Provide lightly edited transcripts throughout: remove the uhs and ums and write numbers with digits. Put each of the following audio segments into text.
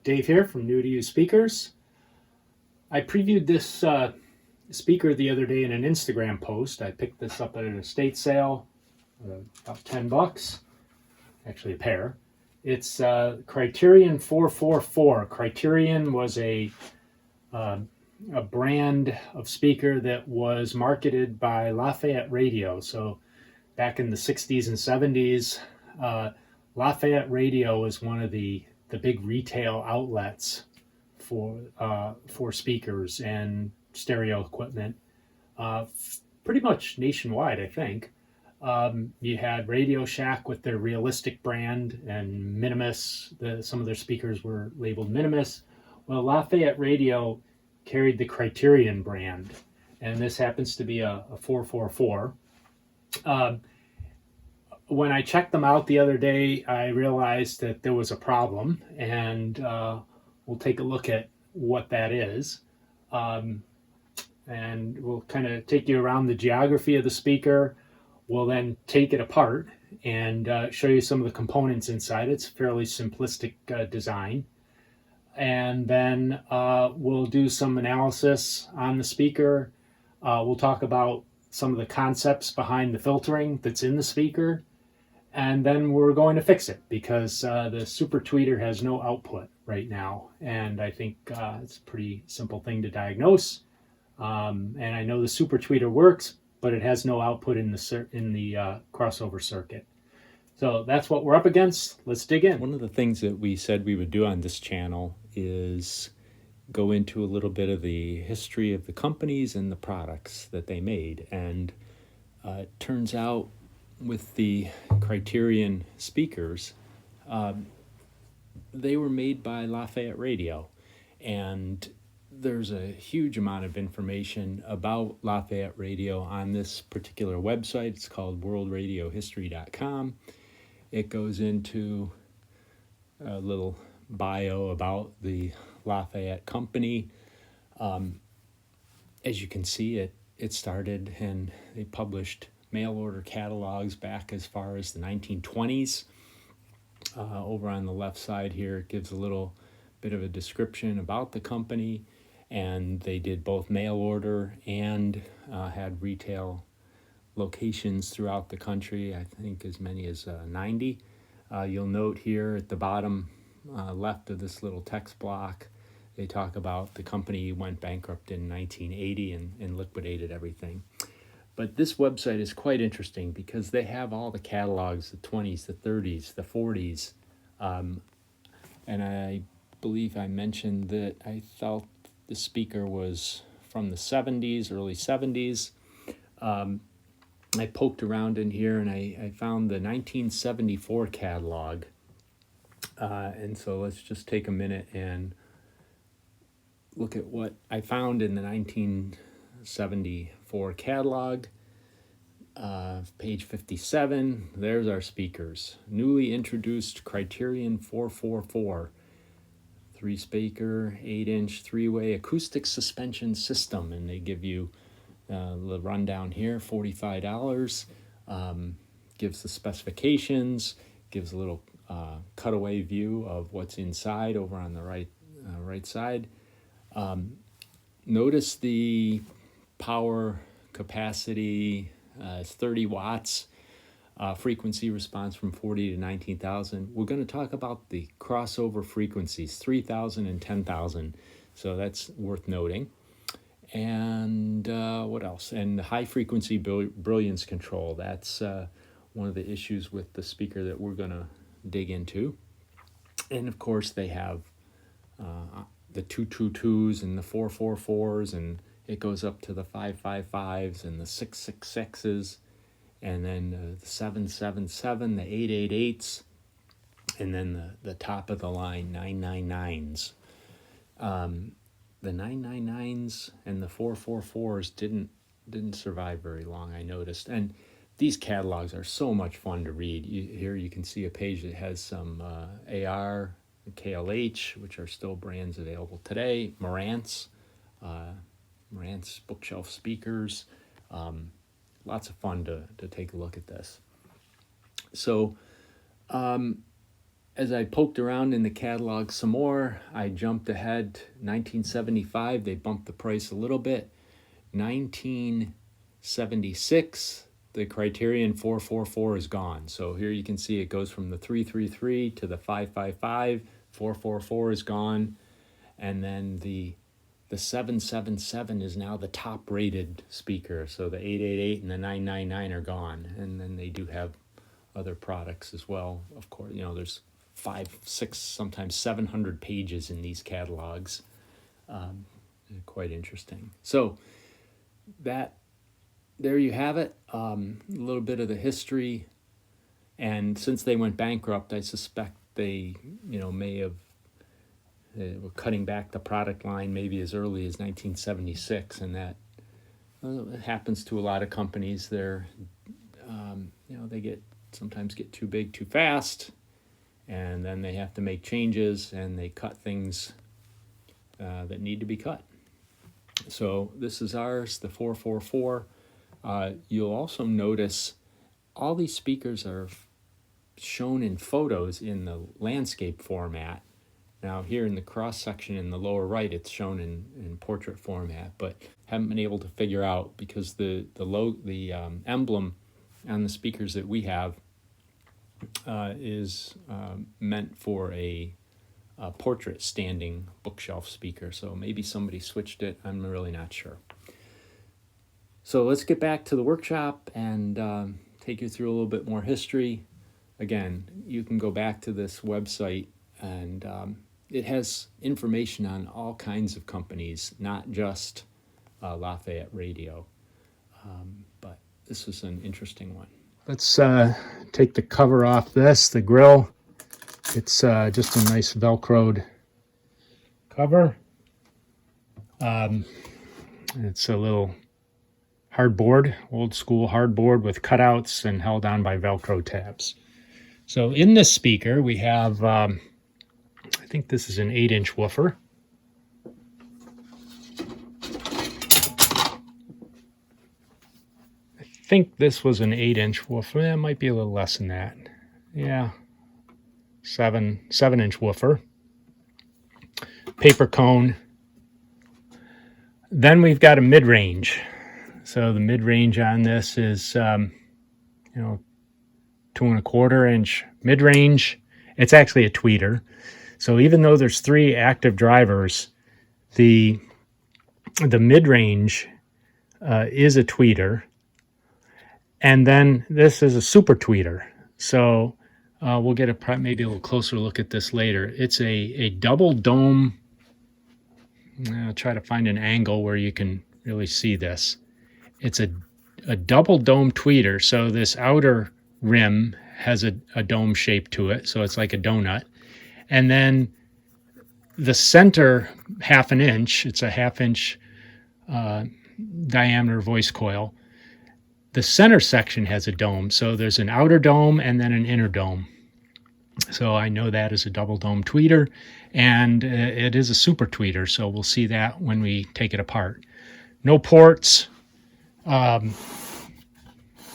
Dave here from New to You Speakers. I previewed this speaker the other day in an Instagram post. I picked this up at an estate sale, about $10, actually a pair. It's Criterion 444. Criterion was a brand of speaker that was marketed by Lafayette Radio. So back in the 60s and 70s, Lafayette Radio was one of the big retail outlets for speakers and stereo equipment, pretty much nationwide, I think. You had Radio Shack with their Realistic brand and Minimus. Some of their speakers were labeled Minimus. Well, Lafayette Radio carried the Criterion brand, and this happens to be a 444. When I checked them out the other day, I realized that there was a problem, and we'll take a look at what that is. And we'll kind of take you around the geography of the speaker. We'll then take it apart and show you some of the components inside. It's a fairly simplistic design. And then we'll do some analysis on the speaker. We'll talk about some of the concepts behind the filtering that's in the speaker. And then we're going to fix it because the super tweeter has no output right now. And I think it's a pretty simple thing to diagnose. And I know the super tweeter works, but it has no output in the crossover circuit. So that's what we're up against. Let's dig in. One of the things that we said we would do on this channel is go into a little bit of the history of the companies and the products that they made. And it turns out with the Criterion speakers, they were made by Lafayette Radio. And there's a huge amount of information about Lafayette Radio on this particular website. It's called worldradiohistory.com. It goes into a little bio about the Lafayette company. As you can see, it started and they published mail order catalogs back as far as the 1920s. Over on the left side here, it gives a little bit of a description about the company. And they did both mail order and had retail locations throughout the country, I think as many as 90. You'll note here at the bottom left of this little text block, they talk about the company went bankrupt in 1980 and liquidated everything. But this website is quite interesting because they have all the catalogs, the 20s, the 30s, the 40s. And I believe I mentioned that I felt the speaker was from the 70s, early 70s. I poked around in here and I found the 1974 catalog. And so let's just take a minute and look at what I found in the 1974 catalog. Page 57, there's our speakers. Newly introduced Criterion 444. 3-speaker, 8-inch, 3-way acoustic suspension system. And they give you the rundown here, $45. Gives the specifications, gives a little cutaway view of what's inside over on the right side. Notice the power capacity is 30 watts. Frequency response from 40 to 19,000. We're going to talk about the crossover frequencies, 3,000 and 10,000. So that's worth noting. And what else? And high frequency brilliance control. That's one of the issues with the speaker that we're going to dig into. And of course, they have the 222s and the 444s, and it goes up to the 555s and the 666s. And then the 777, the 888s, and then the top of the line 999s. The 999s and the 444s didn't survive very long, I noticed. And these catalogs are so much fun to read. Here you can see a page that has some AR, KLH, which are still brands available today. Marantz bookshelf speakers. Lots of fun to take a look at this. So as I poked around in the catalog some more, I jumped ahead. 1975, they bumped the price a little bit. 1976, the Criterion 444 is gone. So here you can see it goes from the 333 to the 555. 444 is gone. And then the 777 is now the top rated speaker. So the 888 and the 999 are gone. And then they do have other products as well. Of course, there's 5, 6, sometimes 700 pages in these catalogs. Quite interesting. So there you have it. A little bit of the history. And since they went bankrupt, I suspect they, may have were cutting back the product line maybe as early as 1976, and that it happens to a lot of companies. They're, they sometimes get too big too fast, and then they have to make changes, and they cut things that need to be cut. So this is ours, the 444. You'll also notice all these speakers are shown in photos in the landscape format. Now here in the cross section in the lower right, it's shown in portrait format, but haven't been able to figure out because the emblem on the speakers that we have is meant for a portrait standing bookshelf speaker. So maybe somebody switched it. I'm really not sure. So let's get back to the workshop and take you through a little bit more history. Again, you can go back to this website and it has information on all kinds of companies, not just Lafayette Radio. But this was an interesting one. Let's take the cover off this, the grill. It's just a nice Velcroed cover. It's a little hardboard, old school hardboard with cutouts and held on by Velcro tabs. So in this speaker, we have, I think this is an 8-inch woofer. I think this was an 8-inch woofer. It might be a little less than that. Yeah, 7-inch woofer. Paper cone. Then we've got a mid-range. So the mid-range on this is, 2¼ inch mid-range. It's actually a tweeter. So even though there's 3 active drivers, the mid-range is a tweeter. And then this is a super tweeter. So we'll get maybe a little closer look at this later. It's a double dome. I'll try to find an angle where you can really see this. It's a double dome tweeter. So this outer rim has a dome shape to it. So it's like a donut. And then the center 1/2 inch, it's a 1/2 inch diameter voice coil. The center section has a dome. So there's an outer dome and then an inner dome. So I know that is a double dome tweeter, and it is a super tweeter. So we'll see that when we take it apart. No ports.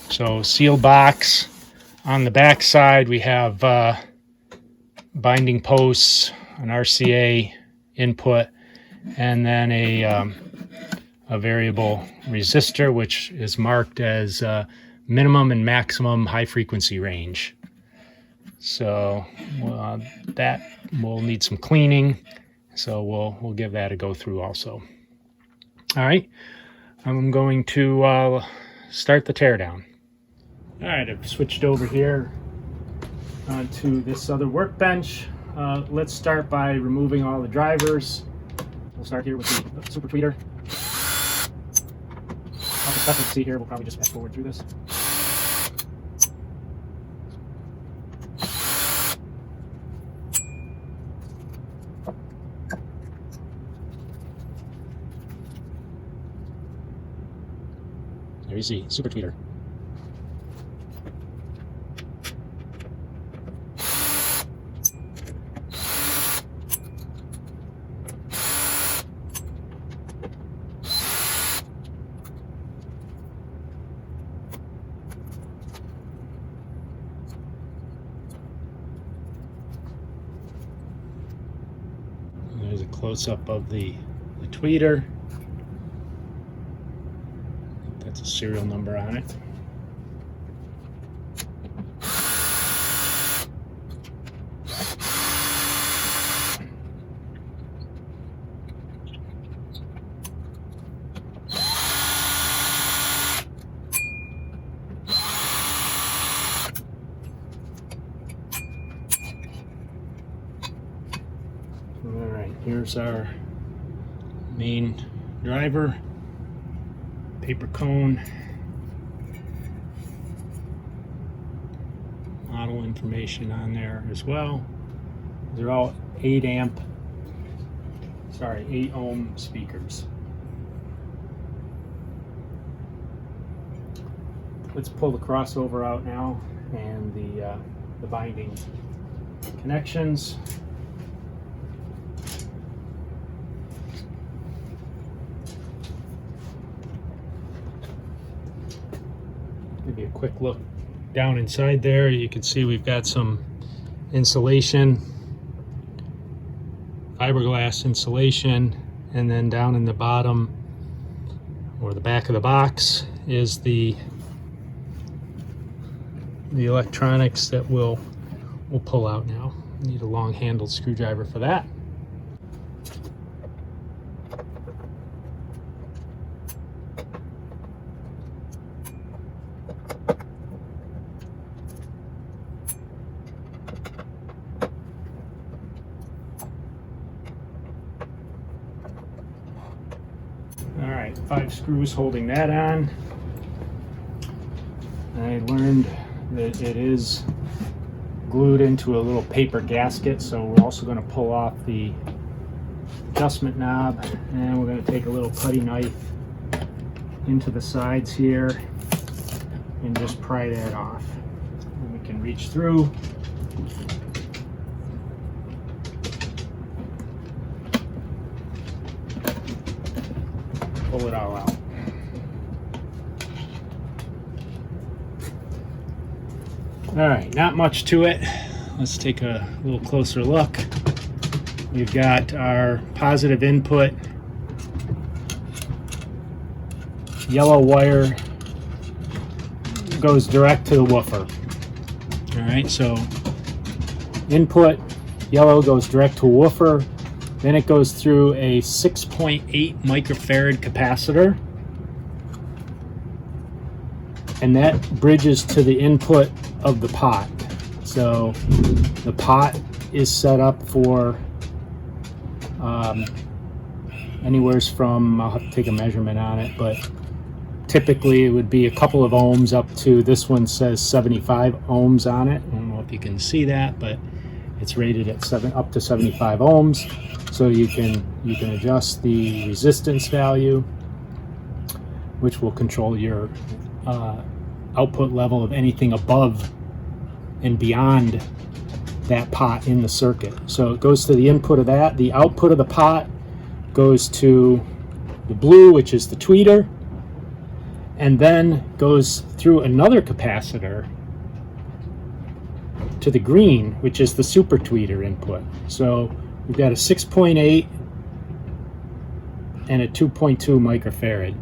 So sealed box. On the back side, we have binding posts, an RCA input, and then a variable resistor, which is marked as minimum and maximum high frequency range. So that will need some cleaning. So we'll give that a go through also. All right, I'm going to start the teardown. All right, I've switched over here to this other workbench. Let's start by removing all the drivers. We'll start here with the super tweeter. All the stuff you see here, we'll probably just fast forward through this. There you see, super tweeter. close-up of the tweeter. That's a serial number on it. Alright, here's our main driver, paper cone, model information on there as well. They're all 8 ohm speakers. Let's pull the crossover out now and the binding connections. Give you a quick look down inside there. You can see we've got some insulation, fiberglass insulation, and then down in the bottom or the back of the box is the electronics that we'll pull out now. Need a long-handled screwdriver for that. All right, 5 screws holding that on. I learned that it is glued into a little paper gasket, so we're also going to pull off the adjustment knob, and we're going to take a little putty knife into the sides here and just pry that off. And we can reach through. Pull it all out. All right, not much to it. Let's take a little closer look. We've got our positive input, yellow wire goes direct to the woofer. All right, so input, yellow goes direct to a woofer. Then it goes through a 6.8 microfarad capacitor, and that bridges to the input of the pot. So the pot is set up for anywhere from, I'll have to take a measurement on it, but typically it would be a couple of ohms up to, this one says 75 ohms on it. I don't know if you can see that, but it's rated at up to 75 ohms. So you can adjust the resistance value, which will control your output level of anything above and beyond that pot in the circuit. So it goes to the input of that. The output of the pot goes to the blue, which is the tweeter, and then goes through another capacitor to the green, which is the super tweeter input. So we've got a 6.8 and a 2.2 microfarad.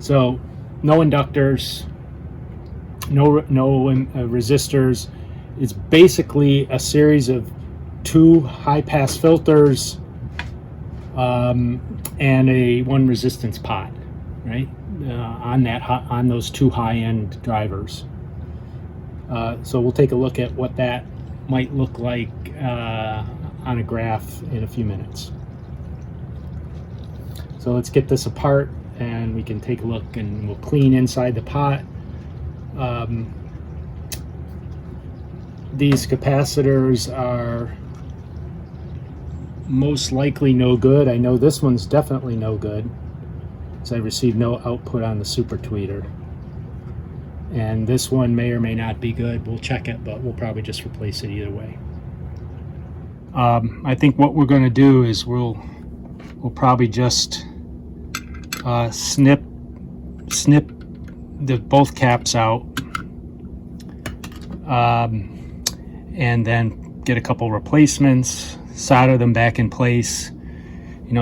So no inductors, no resistors. It's basically a series of 2 high-pass filters and a 1 resistance pot, right? On those 2 high-end drivers. So we'll take a look at what that might look like on a graph in a few minutes. So let's get this apart and we can take a look, and we'll clean inside the pot. These capacitors are most likely no good. I know this one's definitely no good, so I received no output on the super tweeter. And this one may or may not be good. We'll check it, but we'll probably just replace it either way. I think what we're going to do is we'll probably just snip both caps out, and then get a couple replacements, solder them back in place.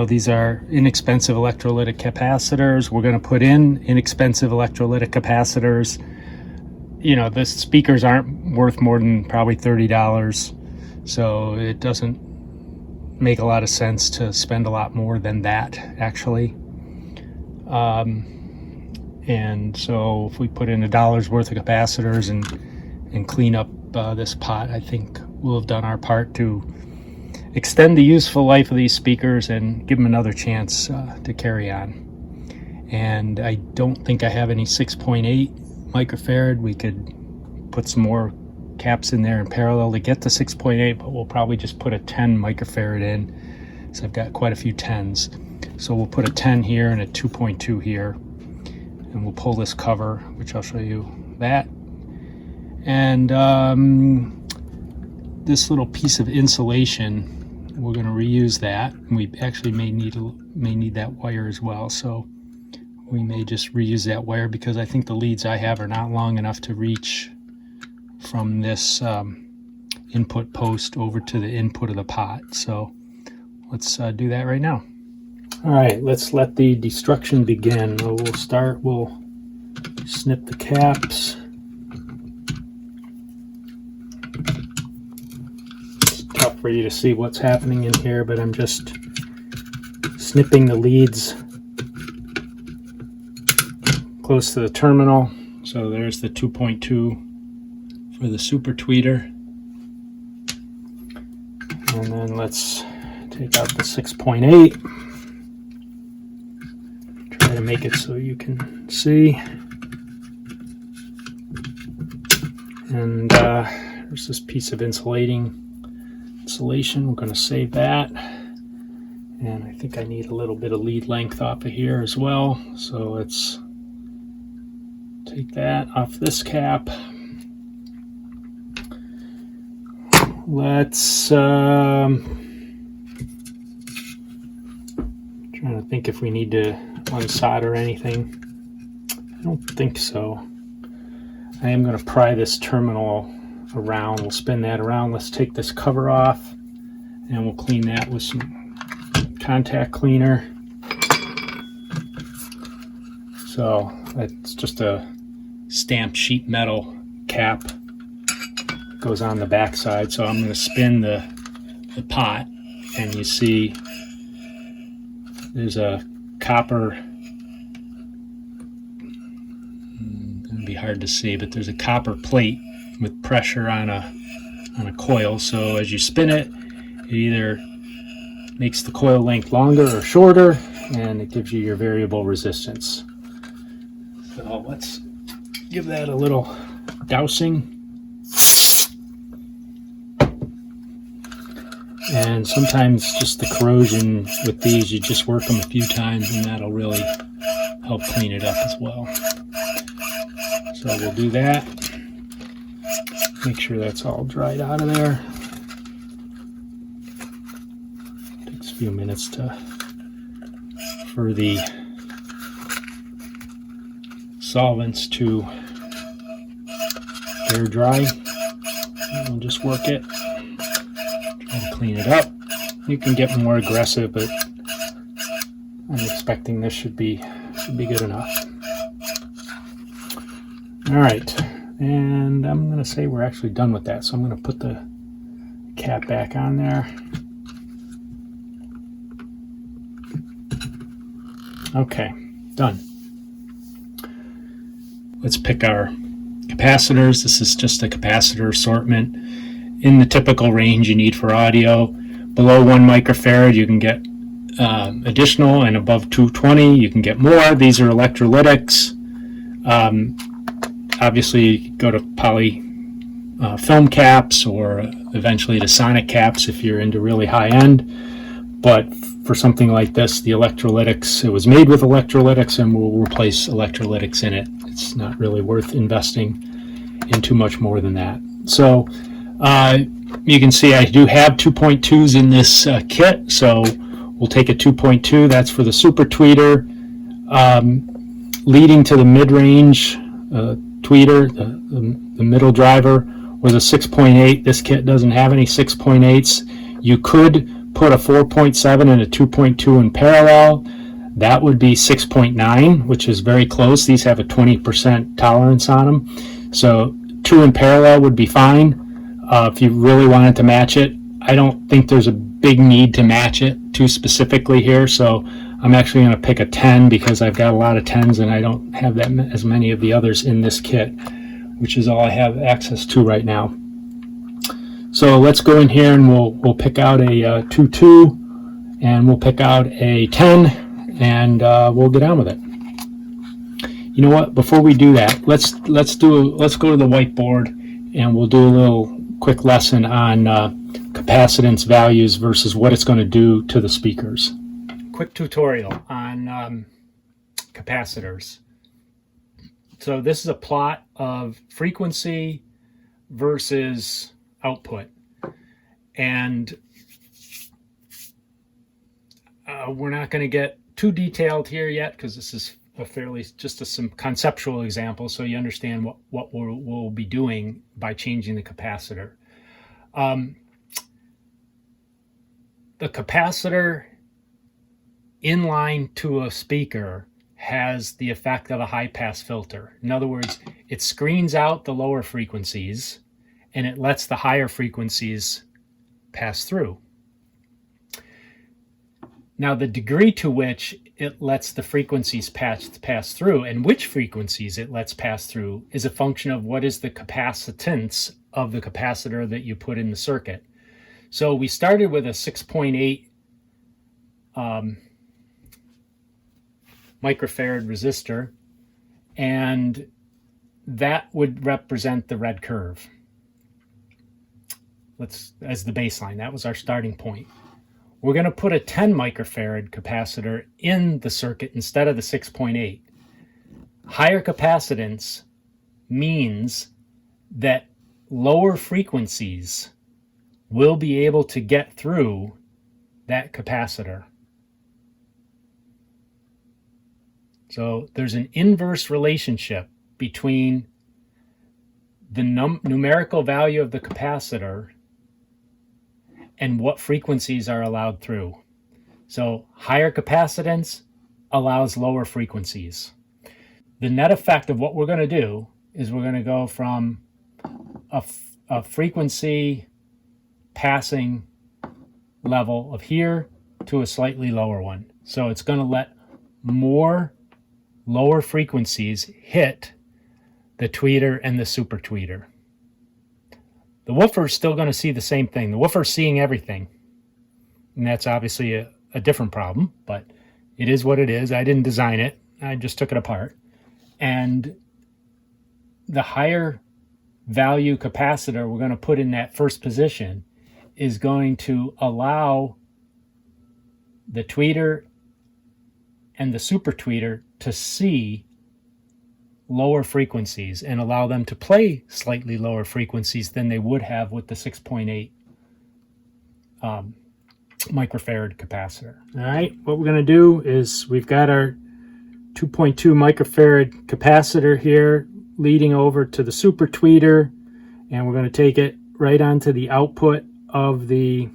These are inexpensive electrolytic capacitors. We're going to put in inexpensive electrolytic capacitors. The speakers aren't worth more than probably $30, so it doesn't make a lot of sense to spend a lot more than that, actually. And so if we put in $1 worth of capacitors and clean up this pot, I think we'll have done our part to extend the useful life of these speakers and give them another chance to carry on. And I don't think I have any 6.8 microfarad. We could put some more caps in there in parallel to get to 6.8, but we'll probably just put a 10 microfarad in. So I've got quite a few 10s. So we'll put a 10 here and a 2.2 here. And we'll pull this cover, which I'll show you that. And this little piece of insulation, we're going to reuse that. And we actually may need that wire as well. So we may just reuse that wire because I think the leads I have are not long enough to reach from this input post over to the input of the pot. So let's do that right now. All right, let's let the destruction begin. We'll snip the caps. It's tough for you to see what's happening in here, but I'm just snipping the leads close to the terminal. So there's the 2.2 for the super tweeter. And then let's take out the 6.8. Try to make it so you can see. And there's this piece of insulation. We're going to save that. And I think I need a little bit of lead length off of here as well. So let's take that off this cap. Let's trying to think if we need to unsolder anything. I don't think so. I am going to pry this terminal around. We'll spin that around. Let's take this cover off and we'll clean that with some contact cleaner. So it's just a stamped sheet metal cap. Goes on the back side. So I'm going to spin the pot and you see there's a copper, it'll be hard to see, but there's a copper plate with pressure on a coil. So as you spin it, it either makes the coil length longer or shorter, and it gives you your variable resistance. So let's give that a little dousing. And sometimes just the corrosion with these, you just work them a few times and that'll really help clean it up as well. So we'll do that. Make sure that's all dried out of there. Takes a few minutes for the solvents to air dry. And we'll just work it. Try to clean it up. You can get more aggressive, but I'm expecting this should be good enough. All right, and I'm going to say we're actually done with that. So I'm going to put the cap back on there. Okay, done. Let's pick our capacitors. This is just a capacitor assortment in the typical range you need for audio. Below 1 microfarad you can get additional, and above 220 you can get more. These are electrolytics. Obviously go to poly film caps or eventually to sonic caps if you're into really high end. But for something like this, the electrolytics, it was made with electrolytics and we'll replace electrolytics in it. It's not really worth investing in too much more than that. So you can see I do have 2.2s in this kit, so we'll take a 2.2. That's for the super tweeter. Leading to the mid-range tweeter, the middle driver, was a 6.8. This kit doesn't have any 6.8s. You could put a 4.7 and a 2.2 in parallel. That would be 6.9, which is very close. These have a 20% tolerance on them. So 2 in parallel would be fine if you really wanted to match it. I don't think there's a big need to match it too specifically here, so I'm actually going to pick a 10 because I've got a lot of 10s and I don't have that as many of the others in this kit, which is all I have access to right now. So let's go in here and we'll pick out a 2.2 and we'll pick out a 10 and we'll get on with it. You know what? Before we do that, let's go to the whiteboard and we'll do a little quick lesson on capacitance values versus what it's going to do to the speakers. Quick tutorial on capacitors. So this is a plot of frequency versus output, and we're not going to get too detailed here yet because this is some conceptual example, so you understand what we'll be doing by changing the capacitor. The capacitor in line to a speaker has the effect of a high-pass filter. In other words, it screens out the lower frequencies and it lets the higher frequencies pass through. Now, the degree to which it lets the frequencies pass through and which frequencies it lets pass through is a function of what is the capacitance of the capacitor that you put in the circuit. So we started with a 6.8 microfarad resistor, and that would represent the red curve. As the baseline, that was our starting point. We're going to put a 10 microfarad capacitor in the circuit instead of the 6.8. Higher capacitance means that lower frequencies will be able to get through that capacitor. So there's an inverse relationship between the numerical value of the capacitor and what frequencies are allowed through. So higher capacitance allows lower frequencies. The net effect of what we're going to do is we're going to go from a frequency passing level of here to a slightly lower one. So it's going to let more lower frequencies hit the tweeter and the super tweeter. The woofer is still going to see the same thing. The woofer is seeing everything. And that's obviously a different problem, but it is what it is. I didn't design it. I just took it apart. And the higher value capacitor we're going to put in that first position is going to allow the tweeter and the super tweeter to see lower frequencies and allow them to play slightly lower frequencies than they would have with the 6.8 microfarad capacitor. All right, what we're going to do is we've got our 2.2 microfarad capacitor here leading over to the super tweeter, and we're going to take it right onto the output of the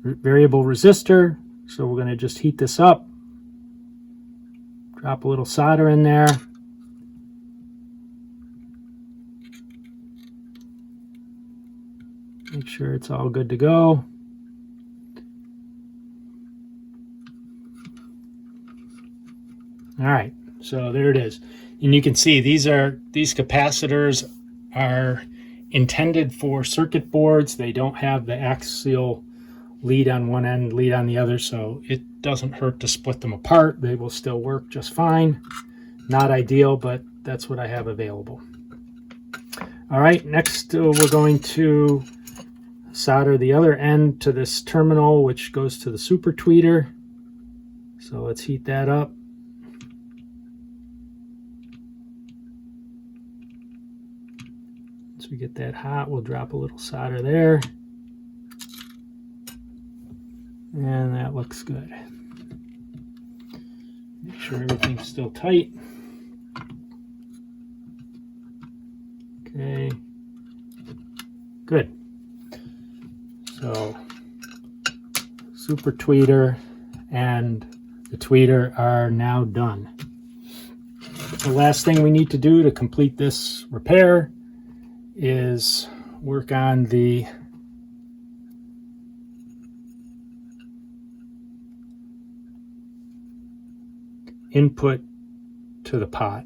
variable resistor. So we're going to just heat this up, drop a little solder in there, make sure it's all good to go. All right, so there it is. And you can see these capacitors are intended for circuit boards. They don't have the axial lead on one end, lead on the other, so it doesn't hurt to split them apart. They will still work just fine. Not ideal, but that's what I have available. All right, next we're going to solder the other end to this terminal, which goes to the super tweeter. So let's heat that up. Once we get that hot, we'll drop a little solder there. And that looks good. Make sure everything's still tight. Okay. Good. So super tweeter and the tweeter are now done. The last thing we need to do to complete this repair is work on the input to the pot.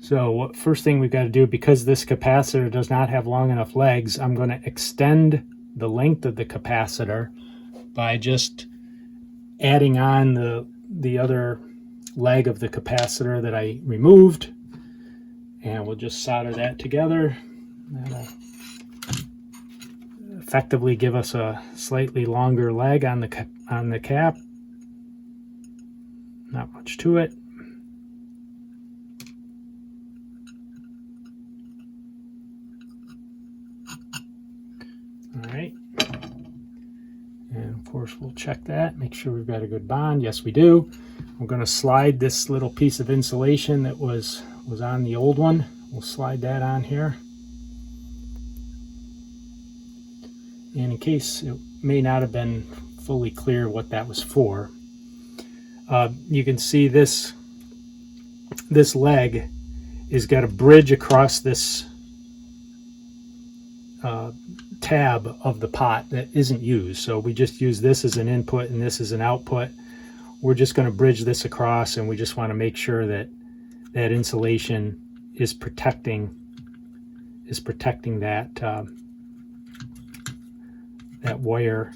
So first thing we've got to do, because this capacitor does not have long enough legs, I'm going to extend the length of the capacitor by just adding on the other leg of the capacitor that I removed, and we'll just solder that together. That'll effectively give us a slightly longer leg on the cap. Not much to it. All right, and of course we'll check that, make sure we've got a good bond. Yes, we do. We're going to slide this little piece of insulation that was on the old one. We'll slide that on here. And in case it may not have been fully clear what that was for, you can see this leg is got a bridge across this tab of the pot that isn't used. So we just use this as an input and this as an output. We're just going to bridge this across, and we just want to make sure that that insulation is protecting that that wire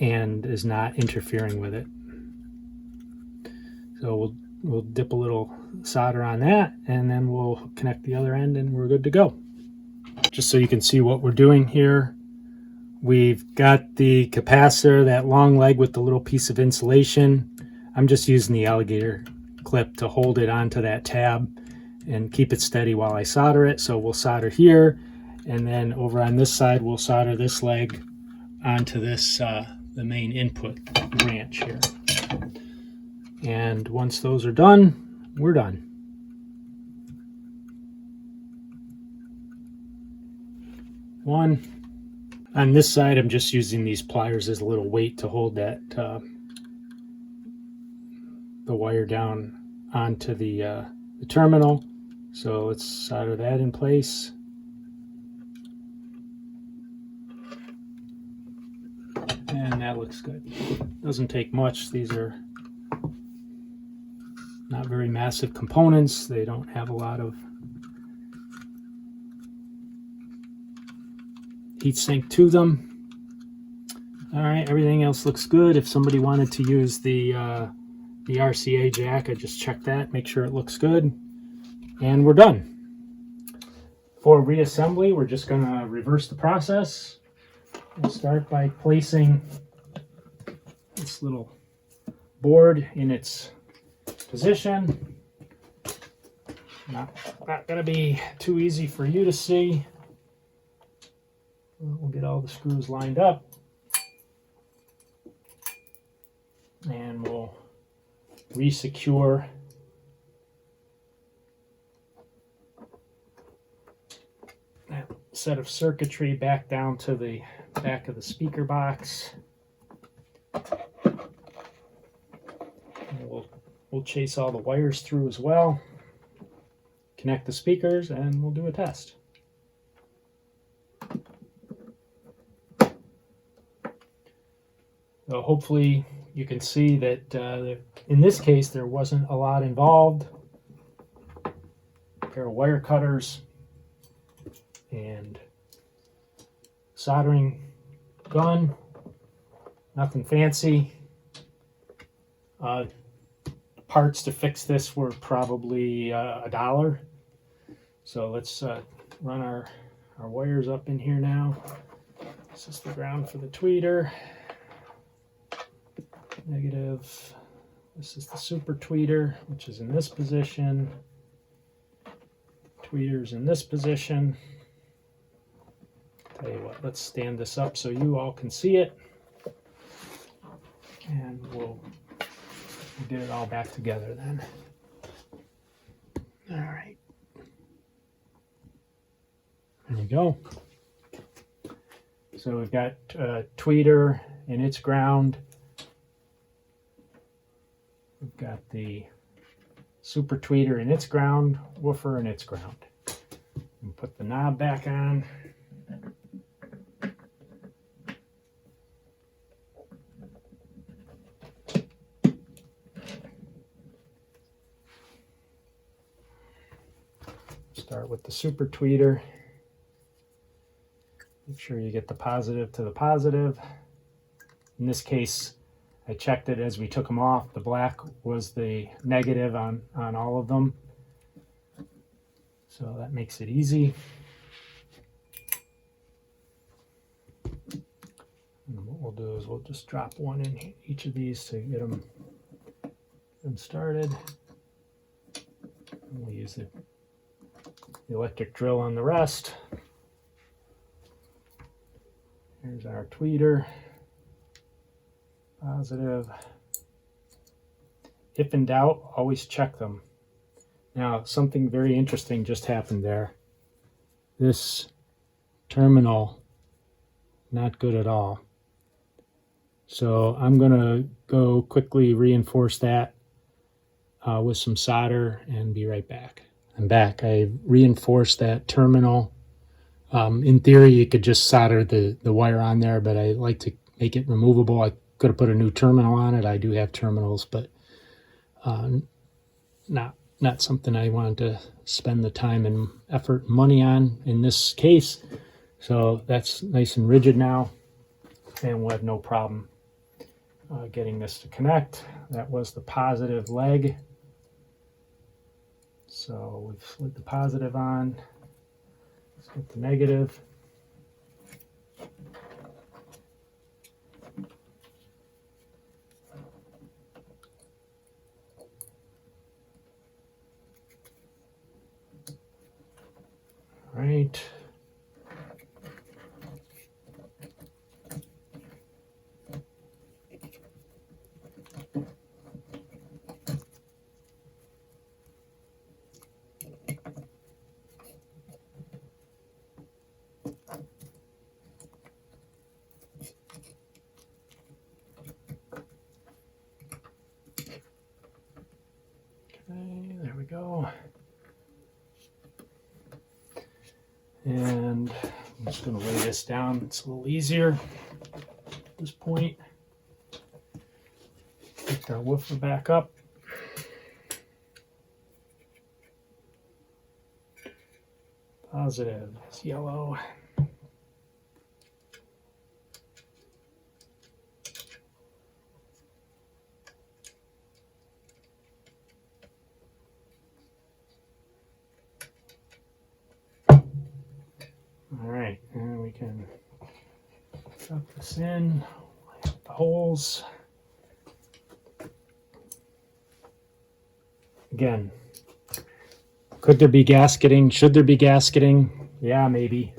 and is not interfering with it. So we'll dip a little solder on that, and then we'll connect the other end, and we're good to go. Just so you can see what we're doing here, we've got the capacitor, that long leg with the little piece of insulation. I'm just using the alligator clip to hold it onto that tab and keep it steady while I solder it. So we'll solder here, and then over on this side we'll solder this leg onto this the main input branch here. And once those are done, we're done. One. On this side, I'm just using these pliers as a little weight to hold that the wire down onto the terminal. So let's solder that in place. And that looks good. Doesn't take much. These are not very massive components. They don't have a lot of heat sink to them. All right, everything else looks good. If somebody wanted to use the RCA jack, I just check that, make sure it looks good, and we're done. For reassembly, we're just going to reverse the process. We'll start by placing this little board in its position. Not going to be too easy for you to see. We'll get all the screws lined up, and we'll re-secure that set of circuitry back down to the back of the speaker box. And we'll chase all the wires through as well, connect the speakers, and we'll do a test. So hopefully you can see that in this case there wasn't a lot involved. A pair of wire cutters and soldering gun, nothing fancy. Parts to fix this were probably $1. So let's run our wires up in here now. This is the ground for the tweeter. Negative. This is the super tweeter, which is in this position. Tweeter's in this position. Tell you what, let's stand this up so you all can see it, and we'll get it all back together then. All right. There you go. So we've got tweeter in its ground. We've got the super tweeter in its ground, woofer in its ground. And put the knob back on. Start with the super tweeter. Make sure you get the positive to the positive. In this case, I checked it as we took them off. The black was the negative on all of them. So that makes it easy. And what we'll do is we'll just drop one in each of these to get them started. And we'll use the electric drill on the rest. Here's our tweeter. Positive. If in doubt, always check them. Now, something very interesting just happened there. This terminal, not good at all. So I'm going to go quickly reinforce that with some solder and be right back. I'm back. I reinforced that terminal. In theory, you could just solder the wire on there, but I like to make it removable. I could have put a new terminal on it. I do have terminals, but not something I wanted to spend the time and effort and money on in this case. So that's nice and rigid now, and we'll have no problem getting this to connect. That was the positive leg. So we've slid the positive on. Let's get the negative. All right. There we go. And I'm just going to lay this down. It's a little easier at this point. Pick our woofer back up. Positive is yellow. All right, and we can drop this in, line up the holes. Again, could there be gasketing? Should there be gasketing? Yeah, maybe.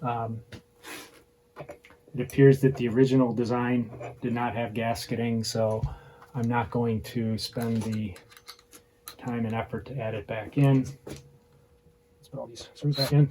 It appears that the original design did not have gasketing, so I'm not going to spend the time and effort to add it back in. Let's put all these screws back in.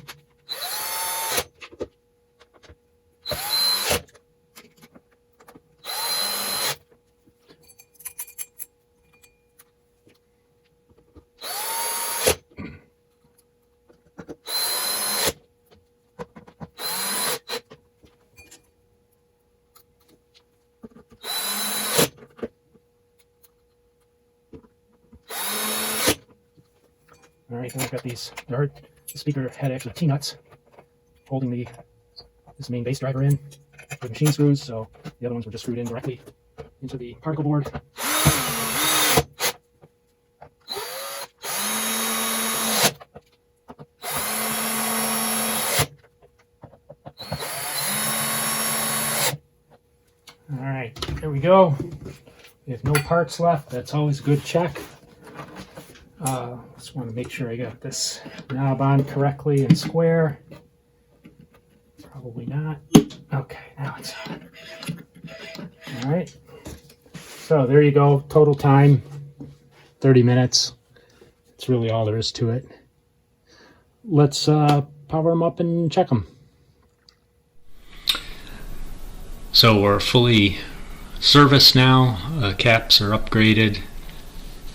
All right, now I've got these. The speaker had actually T-nuts holding this main bass driver in with machine screws, so the other ones were just screwed in directly into the particle board. All right, there we go. We have no parts left. That's always a good check. Just want to make sure I got this knob on correctly and square. Probably not. Okay, now it's on. All right. So there you go. Total time, 30 minutes. That's really all there is to it. Let's power them up and check them. So we're fully serviced now. Caps are upgraded,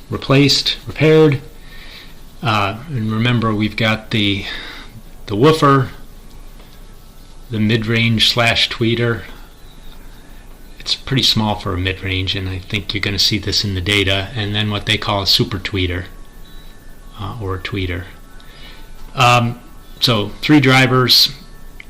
replaced, repaired. And remember, we've got the woofer, the mid-range / tweeter. It's pretty small for a mid-range, and I think you're going to see this in the data. And then what they call a super tweeter, or a tweeter. So 3 drivers,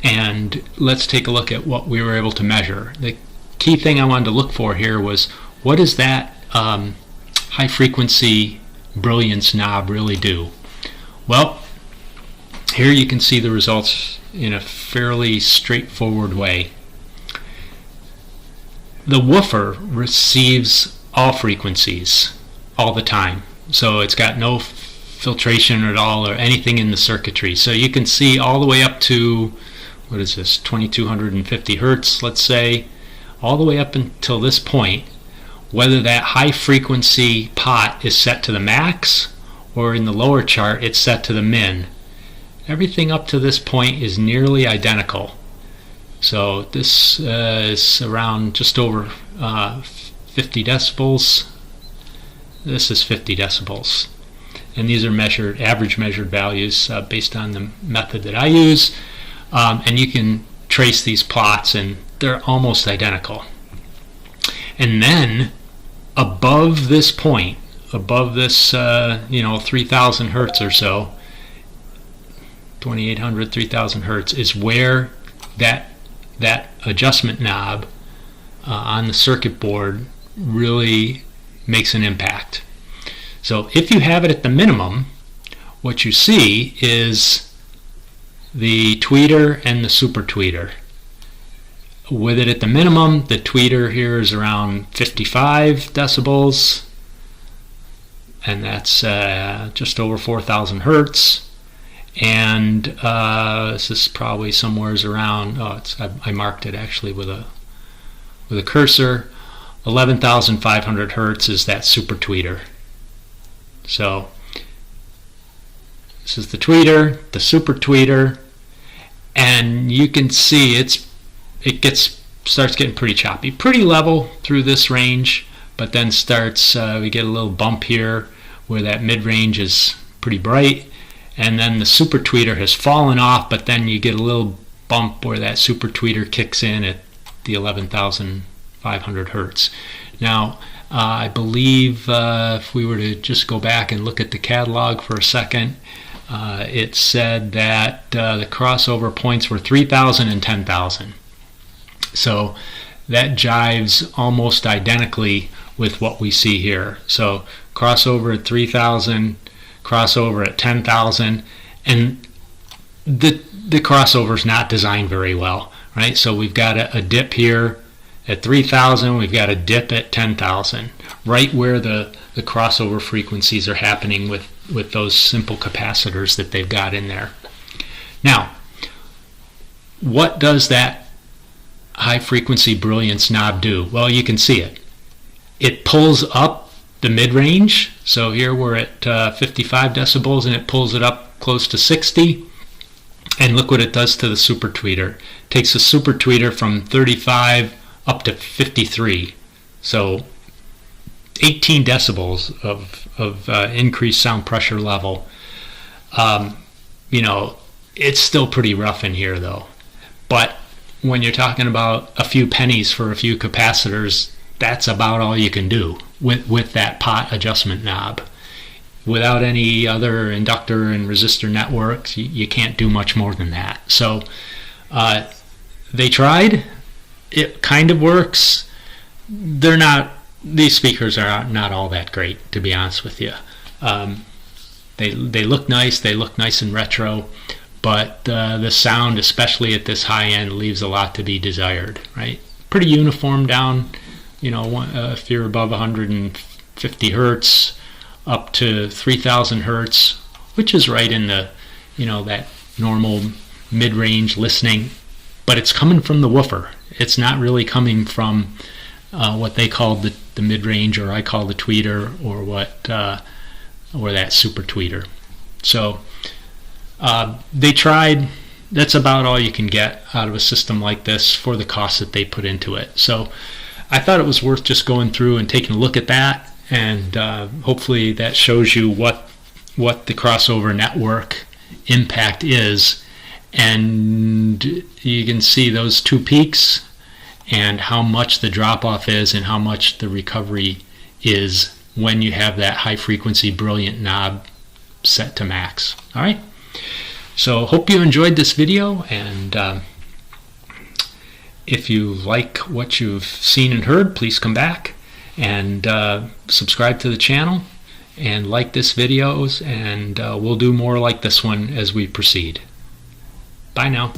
and let's take a look at what we were able to measure. The key thing I wanted to look for here was, what does that high frequency brilliance knob really do? Well, here you can see the results in a fairly straightforward way. The woofer receives all frequencies all the time, so it's got no filtration at all or anything in the circuitry. So you can see all the way up to, what is this, 2250 hertz, let's say, all the way up until this point, whether that high frequency pot is set to the max or in the lower chart it's set to the min. Everything up to this point is nearly identical. So this is around just over 50 decibels. This is 50 decibels. And these are measured, average measured values based on the method that I use. And you can trace these plots and they're almost identical. And then above this point, above this 3000 hertz or so, 2800, 3000 hertz is where that adjustment knob on the circuit board really makes an impact. So if you have it at the minimum, what you see is the tweeter and the super tweeter. With it at the minimum, the tweeter here is around 55 decibels, and that's just over 4000 hertz. And this is probably somewhere around, I marked it actually with a cursor, 11,500 hertz is that super tweeter. So this is the tweeter, the super tweeter, and you can see it starts getting pretty choppy, pretty level through this range, but then we get a little bump here where that mid-range is pretty bright, and then the super tweeter has fallen off, but then you get a little bump where that super tweeter kicks in at the 11,500 hertz. Now, I believe if we were to just go back and look at the catalog for a second, it said that the crossover points were 3,000 and 10,000. So that jives almost identically with what we see here. So crossover at 3,000, crossover at 10,000, and the crossover is not designed very well, right? So we've got a dip here at 3,000, we've got a dip at 10,000, right where the crossover frequencies are happening with those simple capacitors that they've got in there. Now, what does that high frequency brilliance knob do? Well, you can see it. It pulls up the mid-range. So here we're at 55 decibels and it pulls it up close to 60. And look what it does to the super tweeter. It takes the super tweeter from 35 up to 53. So 18 decibels of increased sound pressure level. It's still pretty rough in here though. But when you're talking about a few pennies for a few capacitors, that's about all you can do with that pot adjustment knob. Without any other inductor and resistor networks, you can't do much more than that. So they tried. It kind of works. These speakers are not all that great, to be honest with you. They look nice. They look nice and retro. But the sound, especially at this high end, leaves a lot to be desired, right? Pretty uniform down, if you're above 150 hertz, up to 3,000 hertz, which is right in the, that normal mid-range listening. But it's coming from the woofer. It's not really coming from what they call the mid-range, or I call the tweeter, or what or that super tweeter. So they tried. That's about all you can get out of a system like this for the cost that they put into it. So I thought it was worth just going through and taking a look at that, and hopefully that shows you what the crossover network impact is, and you can see those two peaks and how much the drop-off is and how much the recovery is when you have that high frequency brilliant knob set to max. All right, so hope you enjoyed this video, and if you like what you've seen and heard, please come back and subscribe to the channel and like this videos, and we'll do more like this one as we proceed. Bye now.